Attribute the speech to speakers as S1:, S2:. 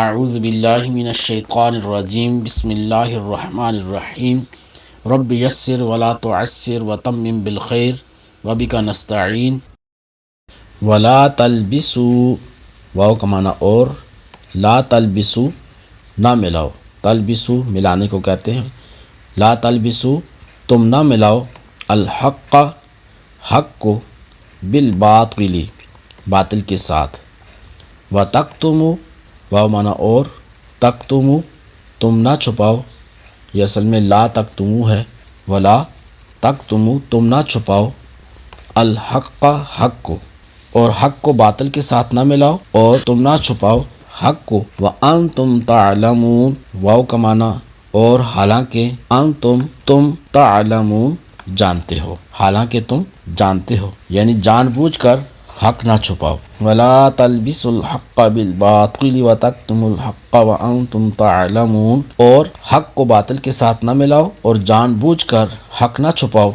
S1: اعوذ باللہ من الشیطان الرجیم بسم اللہ الرحمن الرحیم رب یسر ولا تعسر وتمم بالخیر وبک نستعین ولا تلبسوا واو کا معنی اور، لا تلبسوا نہ ملاؤ، تلبسوا ملانے کو کہتے ہیں، لا تلبسوا تم نہ ملاؤ، الحق حق کو، بالباطل باطل کے ساتھ، وتکتموا واو معنی اور، تکتموا تم نہ چھپاؤ، یہ اصل میں لا تکتموا ہے، ولا تکتموا تم نہ چھپاؤ، الحق حق کو، اور حق کو باطل کے ساتھ نہ ملاؤ اور تم نہ چھپاؤ حق کو، وانتم تعلمون واو کا معنی اور، حالانکہ انتم تم تعلمون جانتے ہو، حالانکہ تم جانتے ہو، یعنی جان بوجھ کر حق نہ چھپاؤ، ولا تلبسوا الحق بالباطل وتکتموا الحق وانتم تعلمون، اور حق کو باطل کے ساتھ نہ ملاؤ اور جان بوجھ کر حق نہ چھپاؤ۔